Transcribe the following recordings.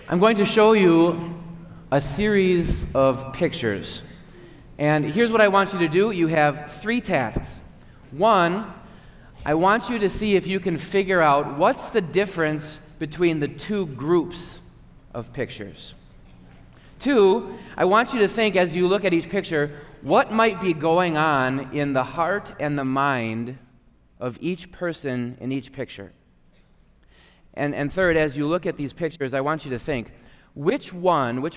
I'm going to show you a series of pictures. And here's what I want you to do. You have 3 tasks. 1, I want you to see if you can figure out what's the difference between the 2 groups of pictures. 2, I want you to think as you look at each picture, what might be going on in the heart and the mind of each person in each picture. And third, as you look at these pictures, I want you to think, which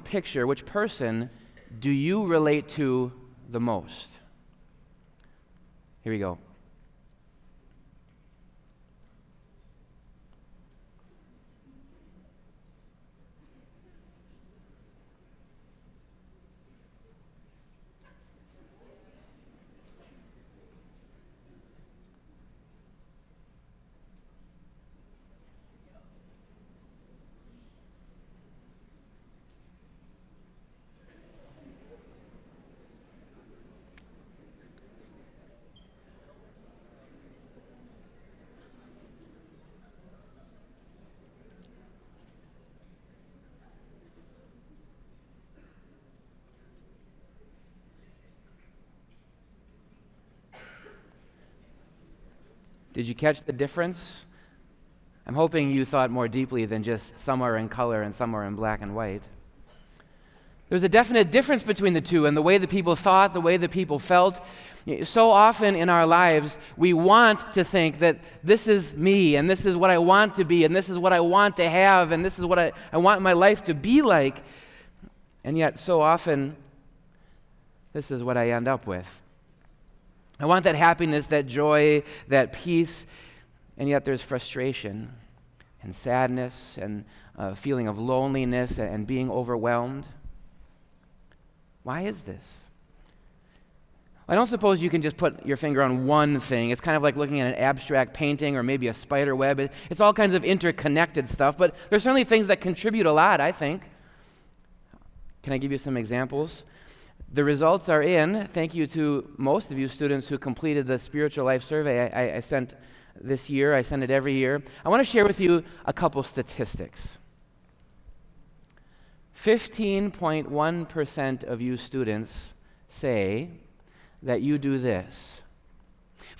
picture, which person do you relate to the most? Here we go. Did you catch the difference? I'm hoping you thought more deeply than just some are in color and some are in black and white. There's a definite difference between the 2 and the way that people thought, the way that people felt. So often in our lives, we want to think that this is me, and this is what I want to be, and this is what I want to have, and this is what I want my life to be like. And yet, so often, this is what I end up with. I want that happiness, that joy, that peace, and yet there's frustration and sadness and a feeling of loneliness and being overwhelmed. Why is this? I don't suppose you can just put your finger on one thing. It's kind of like looking at an abstract painting or maybe a spider web. It's all kinds of interconnected stuff, but there's certainly things that contribute a lot, I think. Can I give you some examples? The results are in. Thank you to most of you students who completed the Spiritual Life Survey I sent this year. I send it every year. I want to share with you a couple statistics. 15.1% of you students say that you do this.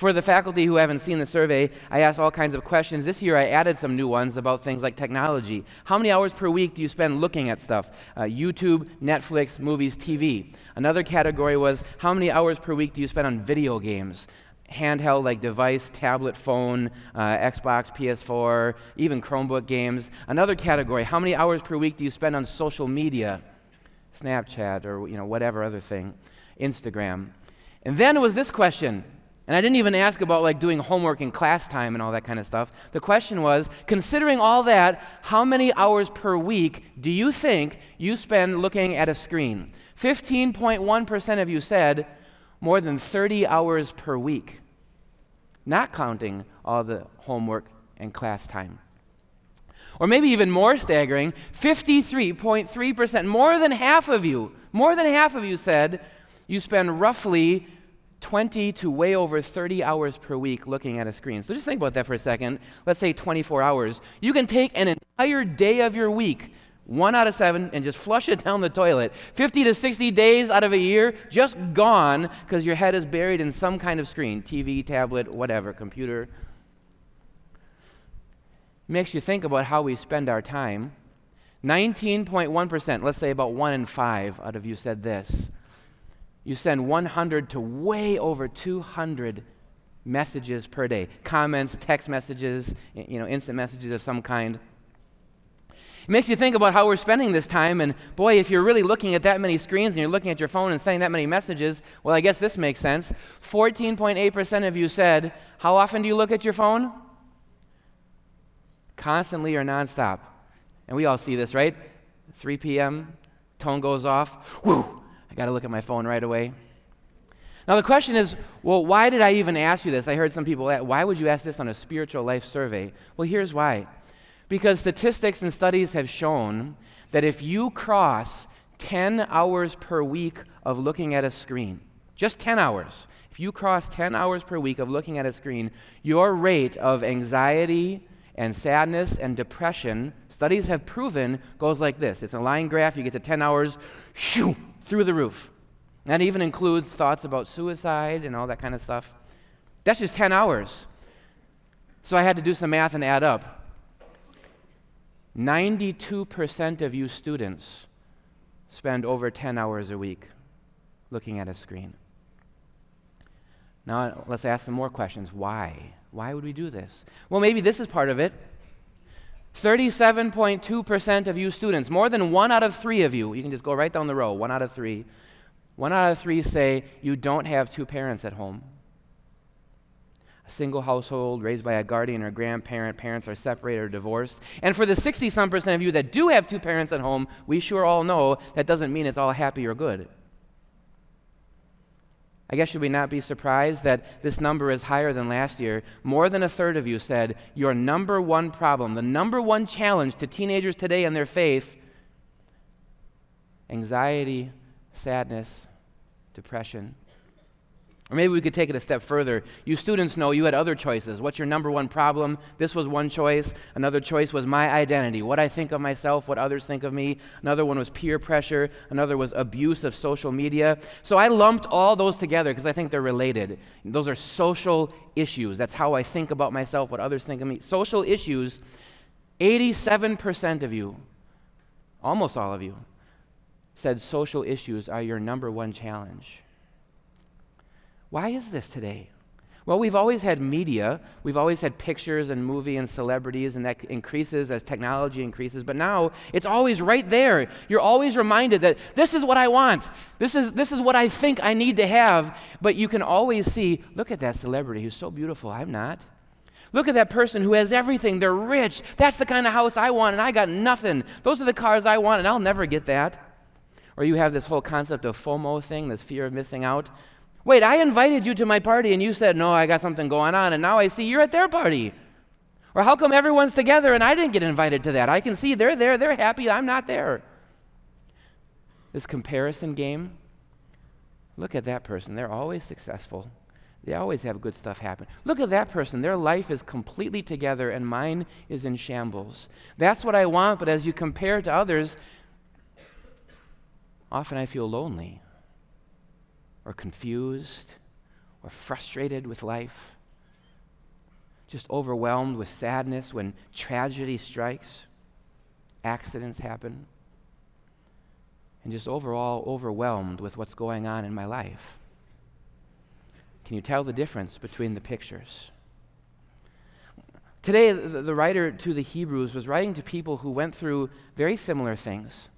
For the faculty who haven't seen the survey, I asked all kinds of questions. This year I added some new ones about things like technology. How many hours per week do you spend looking at stuff? YouTube, Netflix, movies, TV. Another category was, how many hours per week do you spend on video games? Handheld like device, tablet, phone, Xbox, PS4, even Chromebook games. Another category, how many hours per week do you spend on social media? Snapchat or whatever other thing. Instagram. And then it was this question. And I didn't even ask about like doing homework in class time and all that kind of stuff. The question was, considering all that, how many hours per week do you think you spend looking at a screen? 15.1% of you said more than 30 hours per week, not counting all the homework and class time. Or maybe even more staggering, 53.3%, more than half of you said you spend roughly 20 to way over 30 hours per week looking at a screen. So just think about that for a second. Let's say 24 hours. You can take an entire day of your week, 1 out of 7, and just flush it down the toilet. 50 to 60 days out of a year, just gone because your head is buried in some kind of screen, TV, tablet, whatever, computer. Makes you think about how we spend our time. 19.1%, let's say about 1 in 5 out of you said this. You send 100 to way over 200 messages per day. Comments, text messages, instant messages of some kind. It makes you think about how we're spending this time, and boy, if you're really looking at that many screens and you're looking at your phone and sending that many messages, well, I guess this makes sense. 14.8% of you said, how often do you look at your phone? Constantly or nonstop. And we all see this, right? 3 p.m., tone goes off. Whew! I got to look at my phone right away. Now the question is, well, why did I even ask you this? I heard some people ask, why would you ask this on a spiritual life survey? Well, here's why. Because statistics and studies have shown that if you cross 10 hours per week of looking at a screen, just 10 hours, if you cross 10 hours per week of looking at a screen, your rate of anxiety and sadness and depression, studies have proven goes like this. It's a line graph. You get to 10 hours, shoo, through the roof. That even includes thoughts about suicide and all that kind of stuff. That's just 10 hours. So I had to do some math and add up. 92% of you students spend over 10 hours a week looking at a screen. Now, let's ask some more questions. Why? Why would we do this? Well, maybe this is part of it. 37.2% of you students, more than 1 out of 3 of you can just go right down the row, 1 out of 3. 1 out of 3 say you don't have 2 parents at home. A single household raised by a guardian or grandparent, parents are separated or divorced. And for the 60-some% of you that do have 2 parents at home, we sure all know that doesn't mean it's all happy or good. I guess should we not be surprised that this number is higher than last year? More than a third of you said your number one problem, the number one challenge to teenagers today and their faith, anxiety, sadness, depression. Or maybe we could take it a step further. You students know you had other choices. What's your number one problem? This was one choice. Another choice was my identity, what I think of myself, what others think of me. Another one was peer pressure. Another was abuse of social media. So I lumped all those together because I think they're related. Those are social issues. That's how I think about myself, what others think of me. Social issues, 87% of you, almost all of you, said social issues are your number one challenge. Why is this today? Well, we've always had media. We've always had pictures and movie and celebrities, and that increases as technology increases. But now it's always right there. You're always reminded that this is what I want. This is what I think I need to have. But you can always see, look at that celebrity who's so beautiful. I'm not. Look at that person who has everything. They're rich. That's the kind of house I want, and I got nothing. Those are the cars I want, and I'll never get that. Or you have this whole concept of FOMO thing, this fear of missing out. Wait, I invited you to my party and you said, no, I got something going on, and now I see you're at their party. Or how come everyone's together and I didn't get invited to that? I can see they're there, they're happy, I'm not there. This comparison game, look at that person. They're always successful. They always have good stuff happen. Look at that person. Their life is completely together and mine is in shambles. That's what I want, but as you compare to others, often I feel lonely, or confused, or frustrated with life, just overwhelmed with sadness when tragedy strikes, accidents happen, and just overall overwhelmed with what's going on in my life. Can you tell the difference between the pictures? Today, the writer to the Hebrews was writing to people who went through very similar things.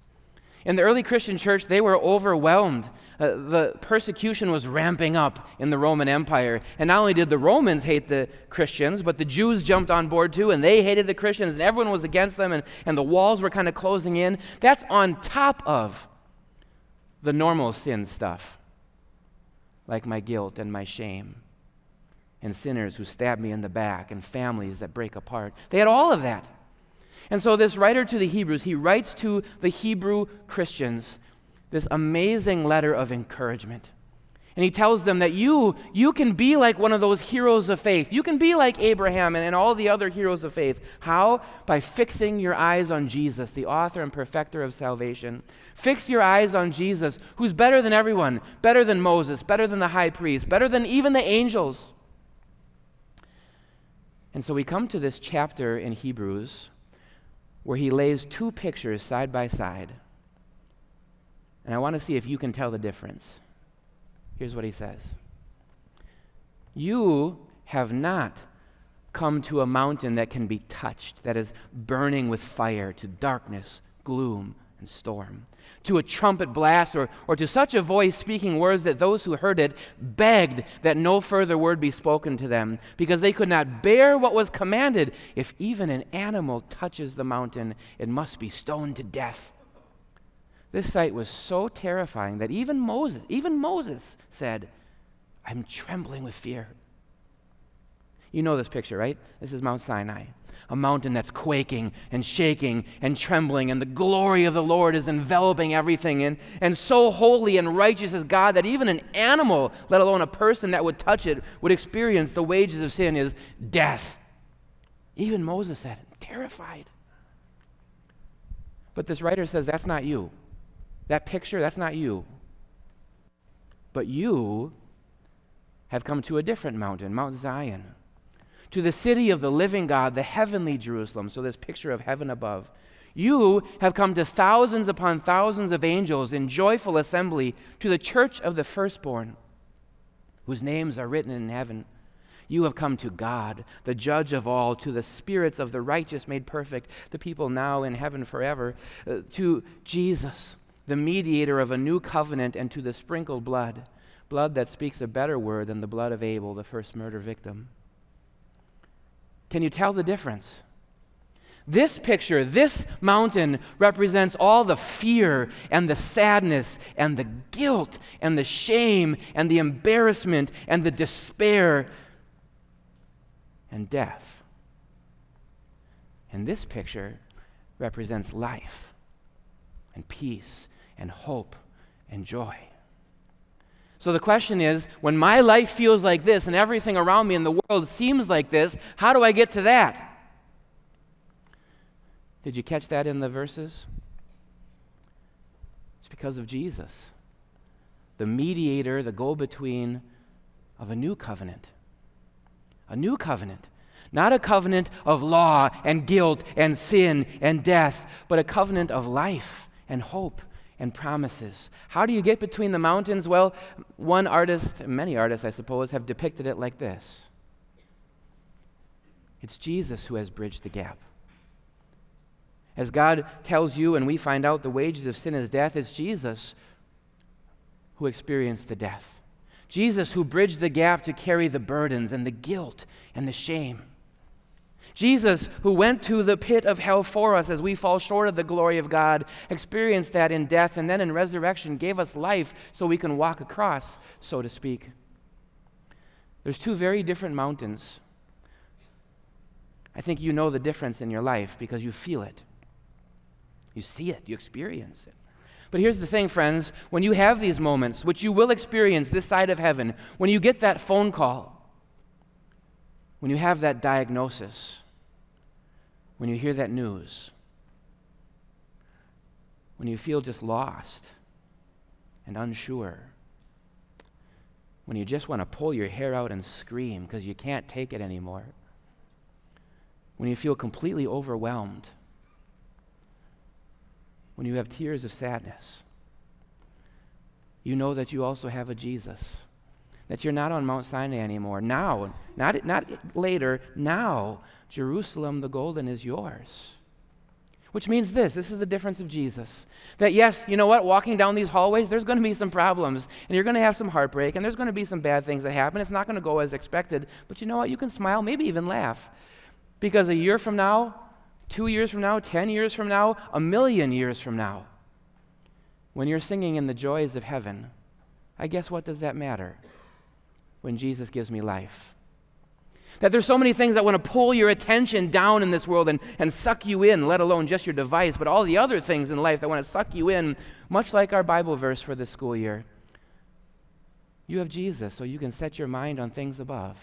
In the early Christian church, they were overwhelmed. The persecution was ramping up in the Roman Empire. And not only did the Romans hate the Christians, but the Jews jumped on board too, and they hated the Christians, and everyone was against them, and the walls were kind of closing in. That's on top of the normal sin stuff, like my guilt and my shame, and sinners who stab me in the back, and families that break apart. They had all of that. And so this writer to the Hebrews, he writes to the Hebrew Christians this amazing letter of encouragement. And he tells them that you can be like one of those heroes of faith. You can be like Abraham and all the other heroes of faith. How? By fixing your eyes on Jesus, the author and perfecter of salvation. Fix your eyes on Jesus, who's better than everyone, better than Moses, better than the high priest, better than even the angels. And so we come to this chapter in Hebrews where he lays 2 pictures side by side. And I want to see if you can tell the difference. Here's what he says. You have not come to a mountain that can be touched, that is burning with fire, to darkness, gloom, and storm, to a trumpet blast, or to such a voice speaking words that those who heard it begged that no further word be spoken to them, because they could not bear what was commanded. If even an animal touches the mountain, it must be stoned to death. This sight was so terrifying that even Moses said, I'm trembling with fear. You know this picture, right? This is Mount Sinai, a mountain that's quaking and shaking and trembling, and the glory of the Lord is enveloping everything. And so holy and righteous is God that even an animal, let alone a person that would touch it, would experience the wages of sin is death. Even Moses said, terrified. But this writer says that's not you. That picture, that's not you. But you have come to a different mountain, Mount Zion, to the city of the living God, the heavenly Jerusalem. So this picture of heaven above. You have come to thousands upon thousands of angels in joyful assembly to the church of the firstborn, whose names are written in heaven. You have come to God, the judge of all, to the spirits of the righteous made perfect, the people now in heaven forever, to Jesus, the mediator of a new covenant, and to the sprinkled blood, blood that speaks a better word than the blood of Abel, the first murder victim. Can you tell the difference? This picture, this mountain, represents all the fear and the sadness and the guilt and the shame and the embarrassment and the despair and death. And this picture represents life and peace and hope and joy. So the question is, when my life feels like this and everything around me in the world seems like this, how do I get to that? Did you catch that in the verses? It's because of Jesus, the mediator, the go-between of a new covenant. A new covenant. Not a covenant of law and guilt and sin and death, but a covenant of life and hope and promises. How do you get between the mountains? Well, one artist, many artists I suppose, have depicted it like this. It's Jesus who has bridged the gap. As God tells you, and we find out the wages of sin is death, it's Jesus who experienced the death. Jesus who bridged the gap to carry the burdens and the guilt and the shame. Jesus who went to the pit of hell for us as we fall short of the glory of God, experienced that in death, and then in resurrection gave us life so we can walk across, so to speak. There's two very different mountains. I think you know the difference in your life because you feel it. You see it. You experience it. But here's the thing, friends. When you have these moments, which you will experience this side of heaven, when you get that phone call, when you have that diagnosis, when you hear that news, when you feel just lost and unsure, when you just want to pull your hair out and scream because you can't take it anymore, when you feel completely overwhelmed, when you have tears of sadness, you know that you also have a Jesus, that you're not on Mount Sinai anymore. Now, not later, now, Jerusalem the golden is yours. Which means this is the difference of Jesus. That yes, you know what, walking down these hallways, there's going to be some problems, and you're going to have some heartbreak, and there's going to be some bad things that happen. It's not going to go as expected, but you know what, you can smile, maybe even laugh. Because a year from now, 2 years from now, 10 years from now, 1,000,000 years from now, when you're singing in the joys of heaven, I guess what does that matter? When Jesus gives me life. That there's so many things that want to pull your attention down in this world and suck you in, let alone just your device, but all the other things in life that want to suck you in, much like our Bible verse for this school year. You have Jesus, so you can set your mind on things above.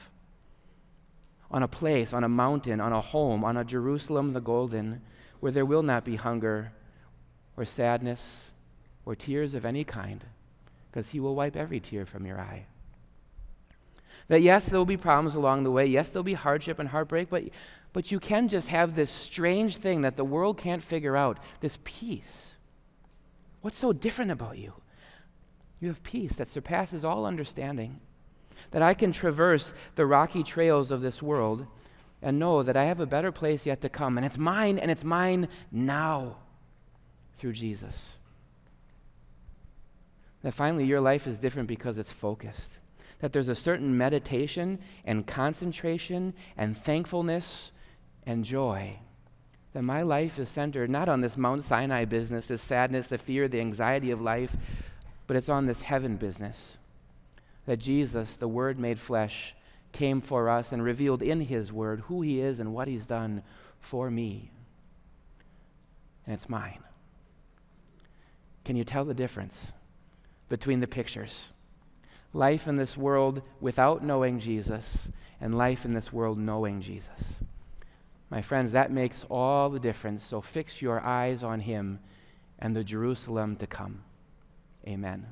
On a place, on a mountain, on a home, on a Jerusalem the golden, where there will not be hunger or sadness or tears of any kind, because He will wipe every tear from your eye. That yes, there will be problems along the way. Yes, there will be hardship and heartbreak, but you can just have this strange thing that the world can't figure out, this peace. What's so different about you? You have peace that surpasses all understanding. That I can traverse the rocky trails of this world and know that I have a better place yet to come. And it's mine now through Jesus. That finally your life is different because it's focused. That there's a certain meditation and concentration and thankfulness and joy. That my life is centered not on this Mount Sinai business, this sadness, the fear, the anxiety of life, but it's on this heaven business. That Jesus, the Word made flesh, came for us and revealed in His Word who He is and what He's done for me. And it's mine. Can you tell the difference between the pictures? Life in this world without knowing Jesus and life in this world knowing Jesus. My friends, that makes all the difference. So fix your eyes on him and the Jerusalem to come. Amen.